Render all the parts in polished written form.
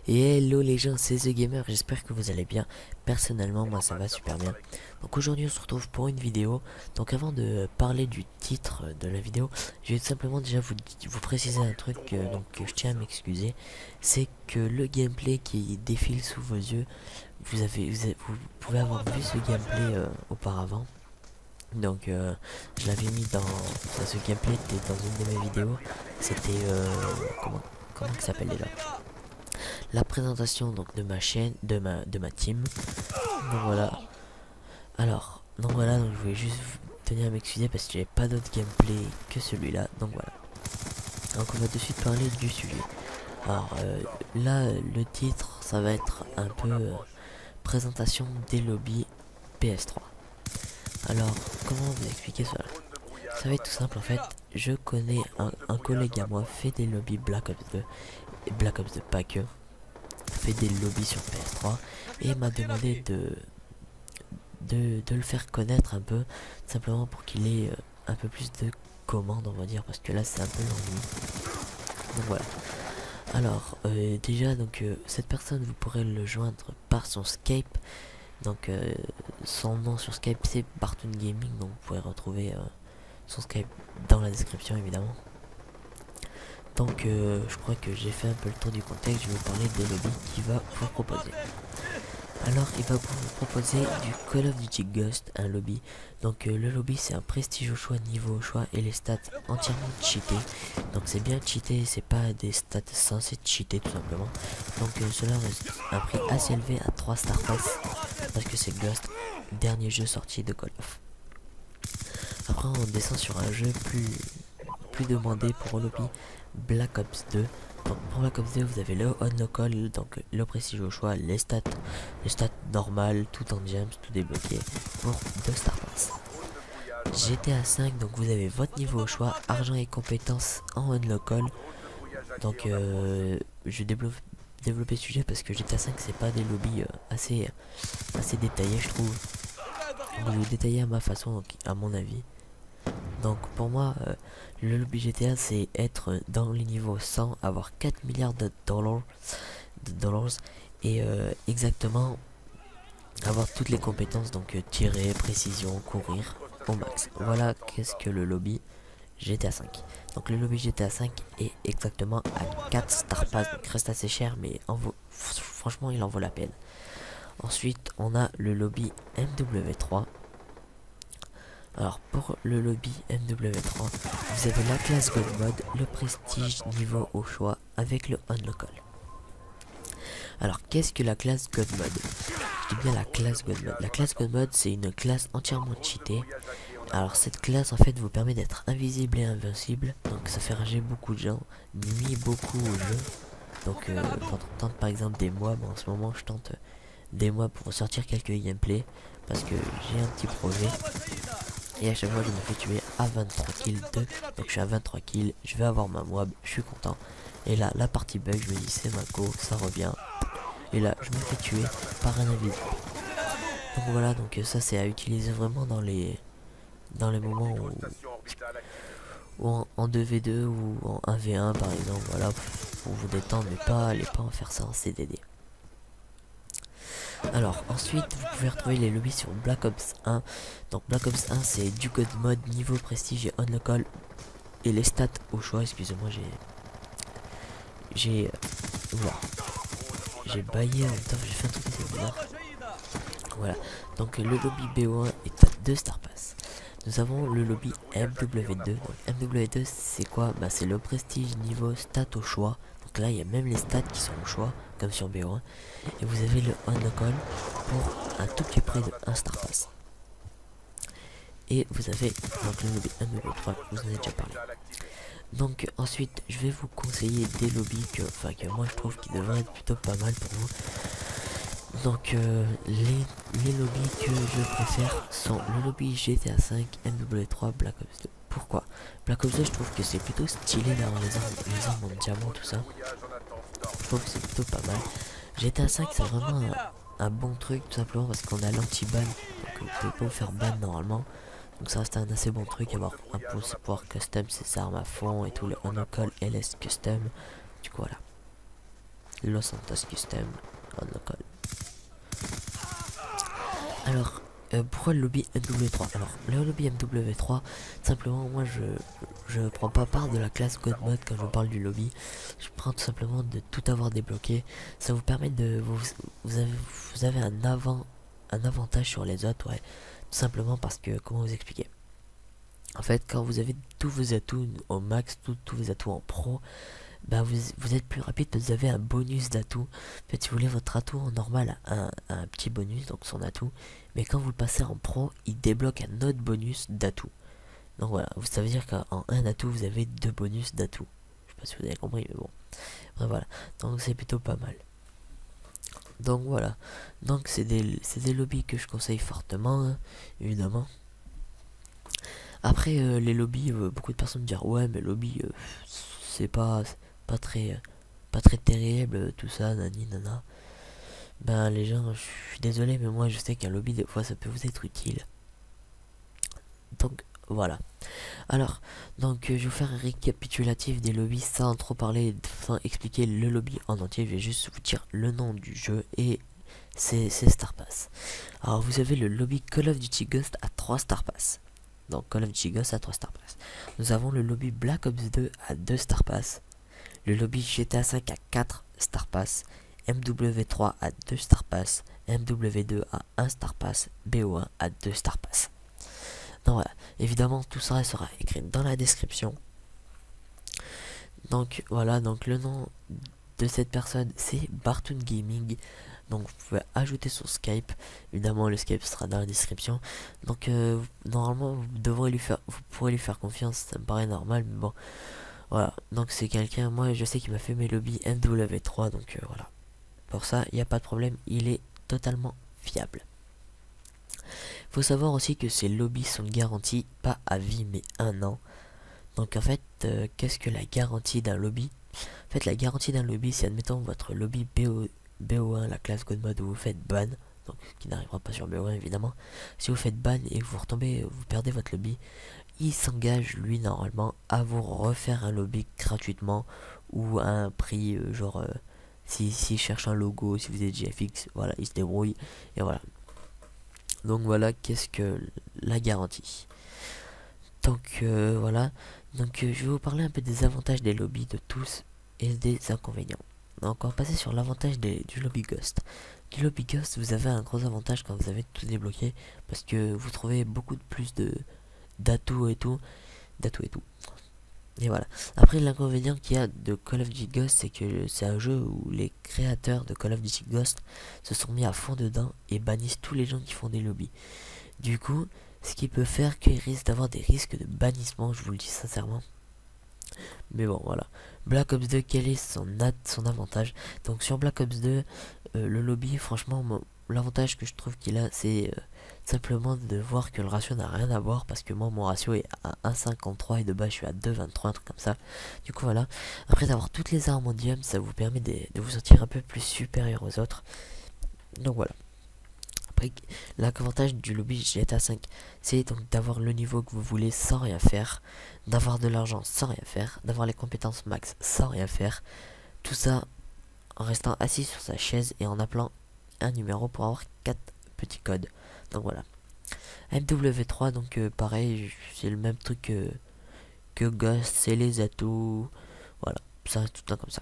Et hello les gens, c'est The Gamer, j'espère que vous allez bien. Personnellement, moi ça va super bien. Donc aujourd'hui on se retrouve pour une vidéo. Donc avant de parler du titre de la vidéo, je vais tout simplement déjà vous préciser un truc donc que je tiens à m'excuser. C'est que le gameplay qui défile sous vos yeux, vous pouvez avoir vu ce gameplay auparavant. Donc je l'avais mis dans ce gameplay était dans une de mes vidéos. C'était comment ça s'appelle déjà, la présentation donc de ma chaîne, de ma team. Donc voilà. Donc je voulais juste tenir à m'excuser parce que j'avais pas d'autre gameplay que celui-là. Donc voilà. Donc on va de suite parler du sujet. Alors là le titre ça va être un peu présentation des lobbies PS3. Alors comment vous expliquer cela? Ça va être tout simple en fait. Je connais un collègue à moi fait des lobbies Black Ops 2 et Black Ops 2 pas que, fait des lobbies sur PS3 et m'a demandé de le faire connaître un peu, simplement pour qu'il ait un peu plus de commandes on va dire, parce que là c'est un peu l'ennui. Donc voilà. Alors déjà donc cette personne vous pourrez le joindre par son Skype. Donc son nom sur Skype c'est Bartoon Gaming, donc vous pouvez retrouver son Skype dans la description évidemment. Donc je crois que j'ai fait un peu le tour du contexte. Je vais vous parler des lobbies qu'il va vous proposer. Alors il va vous proposer du Call of Duty Ghost, un lobby. Donc le lobby c'est un prestige au choix, niveau au choix et les stats entièrement cheatés. Donc c'est bien cheaté, c'est pas des stats censés cheater tout simplement. Donc cela reste un prix assez élevé à 3 Star Pass, parce que c'est Ghost, dernier jeu sorti de Call of. Après on descend sur un jeu plus demandé pour le lobby, Black Ops 2. Donc pour Black Ops 2 vous avez le on-local, donc le prestige au choix, les stats normales, tout en gems, tout débloqué pour 2 Star Pass. GTA 5, donc vous avez votre niveau au choix, argent et compétences en on-local. Donc je vais développer ce sujet parce que GTA 5 c'est pas des lobbies assez détaillés je trouve. Je vais détailler à ma façon, donc, à mon avis. Donc pour moi le lobby GTA c'est être dans les niveaux 100, avoir 4 milliards de dollars et exactement avoir toutes les compétences, donc tirer, précision, courir au max. Voilà qu'est-ce que le lobby GTA 5. Donc le lobby GTA 5 est exactement à 4 Star Pass, donc reste assez cher mais franchement il en vaut la peine. Ensuite on a le lobby MW3. Alors pour le lobby MW3, vous avez la classe God Mode, le prestige niveau au choix avec le on-local. Alors qu'est-ce que la classe God Mode? Je dis bien la classe God Mode. La classe God Mode c'est une classe entièrement cheatée. Alors cette classe en fait vous permet d'être invisible et invincible. Donc ça fait rager beaucoup de gens, nuit beaucoup au jeu. Donc quand on tente par exemple des mobs, en ce moment je tente des mobs pour sortir quelques gameplays parce que j'ai un petit projet. Et à chaque fois je me fais tuer à 23 kills 2. Donc je suis à 23 kills, je vais avoir ma mob, je suis content. Et là la partie bug, je me dis c'est ma go, ça revient. Et là je me fais tuer par un invisible. Donc voilà, donc ça c'est à utiliser vraiment dans les moments où en 2v2 ou en 1v1 par exemple. Voilà, pour vous détendre, mais allez pas en faire ça en CDD. Alors ensuite vous pouvez retrouver les lobbies sur Black Ops 1. Donc Black Ops 1 c'est du God Mode, niveau prestige et on-local et les stats au choix. Excusez-moi, j'ai baillé en même temps, j'ai fait un truc assez bizarre. Voilà, donc le lobby BO1 est à 2 Star Pass. Nous avons le lobby MW2. Donc MW2 c'est quoi? Bah c'est le prestige niveau stats au choix. Donc là il y a même les stats qui sont au choix comme sur BO1. Et vous avez le on-local pour un tout petit prix de 1 Star Pass. Et vous avez donc le lobby MW3, je vous en ai déjà parlé. Donc ensuite je vais vous conseiller des lobbies que moi je trouve qui devraient être plutôt pas mal pour vous. Donc les lobbies que je préfère sont le lobby GTA 5, MW3, Black Ops 2. Pourquoi? Black Ops 2 je trouve que c'est plutôt stylé d'avoir les armes en diamant, tout ça. Je trouve que c'est plutôt pas mal. GTA 5 c'est vraiment un bon truc, tout simplement parce qu'on a l'anti-ban. Donc vous pouvez pas vous faire ban normalement. Donc ça reste un assez bon truc, avoir un pouvoir custom ses armes à fond et tout, le Unlockable LS Custom. Du coup voilà, Los Santos Custom Unlockable. Alors pourquoi le lobby MW3? Alors le lobby MW3, simplement moi je prends pas part de la classe God Mode quand je parle du lobby. Je prends tout simplement de tout avoir débloqué. Ça vous permet de vous avez un avantage sur les autres, ouais. Tout simplement parce que, comment vous expliquer? En fait, quand vous avez tous vos atouts au max, tous vos atouts en pro, bah vous êtes plus rapide parce que vous avez un bonus d'atout. En fait, si vous voulez, votre atout en normal a un petit bonus, donc son atout. Mais quand vous le passez en pro, il débloque un autre bonus d'atout. Donc voilà, ça veut dire qu'en un atout, vous avez deux bonus d'atout. Je sais pas si vous avez compris, mais bon. Bref, voilà, donc c'est plutôt pas mal. Donc voilà, donc c'est des lobbies que je conseille fortement, hein, évidemment. Après les lobbies, beaucoup de personnes me disent ouais mais lobby c'est pas très terrible tout ça, nani nana. Ben les gens, je suis désolé mais moi je sais qu'un lobby des fois ça peut vous être utile. Donc voilà. Alors, donc je vais vous faire un récapitulatif des lobbies sans trop parler, sans expliquer le lobby en entier. Je vais juste vous dire le nom du jeu et c'est Star Pass. Alors vous avez le lobby Call of Duty Ghost à 3 Star Pass. Donc Call of Duty Ghost à 3 Star Pass. Nous avons le lobby Black Ops 2 à 2 Star Pass. Le lobby GTA 5 à 4 Star Pass. MW3 à 2 Star Pass. MW2 à 1 Star Pass. BO1 à 2 Star Pass. Donc voilà, évidemment tout ça sera écrit dans la description. Donc voilà, donc le nom de cette personne c'est Bartoon Gaming. Donc vous pouvez ajouter son Skype. Évidemment le Skype sera dans la description. Donc normalement vous pourrez lui faire confiance, ça me paraît normal, mais bon. Voilà, donc c'est quelqu'un, moi je sais qu'il m'a fait mes lobbies MW3, donc voilà. Pour ça, il n'y a pas de problème, il est totalement fiable. Faut savoir aussi que ces lobbies sont garantis pas à vie mais 1 an. Donc en fait, qu'est-ce que la garantie d'un lobby? En fait, la garantie d'un lobby, c'est admettons votre lobby BO1, la classe God Mode où vous faites ban, donc qui n'arrivera pas sur BO1 évidemment. Si vous faites ban et que vous retombez, vous perdez votre lobby, il s'engage lui normalement à vous refaire un lobby gratuitement ou à un prix genre s'il cherche un logo, si vous êtes GFX, voilà, il se débrouille et voilà. Donc voilà, qu'est-ce que la garantie. Donc voilà, donc je vais vous parler un peu des avantages des lobbies de tous et des inconvénients. Donc on va passer sur l'avantage du lobby Ghost. Du lobby Ghost, vous avez un gros avantage quand vous avez tout débloqué parce que vous trouvez beaucoup de plus d'atouts et tout, Et voilà. Après l'inconvénient qu'il y a de Call of Duty Ghost, c'est que c'est un jeu où les créateurs de Call of Duty Ghost se sont mis à fond dedans et bannissent tous les gens qui font des lobbies. Du coup, ce qui peut faire qu'il risque d'avoir des risques de bannissement, je vous le dis sincèrement. Mais bon, voilà. Black Ops 2, quel est son avantage? Donc sur Black Ops 2, le lobby, franchement, l'avantage que je trouve qu'il a, c'est simplement de voir que le ratio n'a rien à voir. Parce que moi, mon ratio est à 1,53 et de base, je suis à 2,23, un truc comme ça. Du coup, voilà. Après d'avoir toutes les armes mondium, ça vous permet de vous sentir un peu plus supérieur aux autres. Donc voilà. Après, l'avantage du lobby GTA 5, c'est donc d'avoir le niveau que vous voulez sans rien faire, d'avoir de l'argent sans rien faire, d'avoir les compétences max sans rien faire. Tout ça en restant assis sur sa chaise et en appelant un numéro pour avoir 4 petits codes. Donc voilà. MW3, donc pareil, c'est le même truc que Ghost, c'est les atouts. Voilà, ça reste tout le temps comme ça.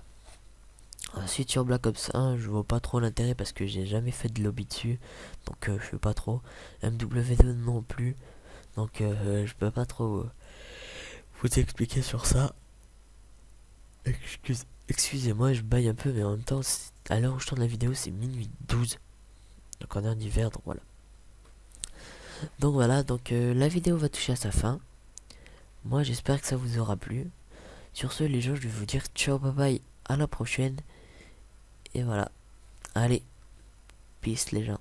Ensuite sur Black Ops 1, je vois pas trop l'intérêt parce que j'ai jamais fait de lobby dessus, donc je fais pas trop. MW2 non plus, donc je peux pas trop vous expliquer sur ça. Excusez-moi, je baille un peu, mais en même temps, à l'heure où je tourne la vidéo, c'est minuit 12, donc on est en hiver, donc voilà. Donc voilà, donc la vidéo va toucher à sa fin. Moi j'espère que ça vous aura plu. Sur ce les gens, je vais vous dire ciao, bye bye, à la prochaine. Et voilà. Allez, peace les gens.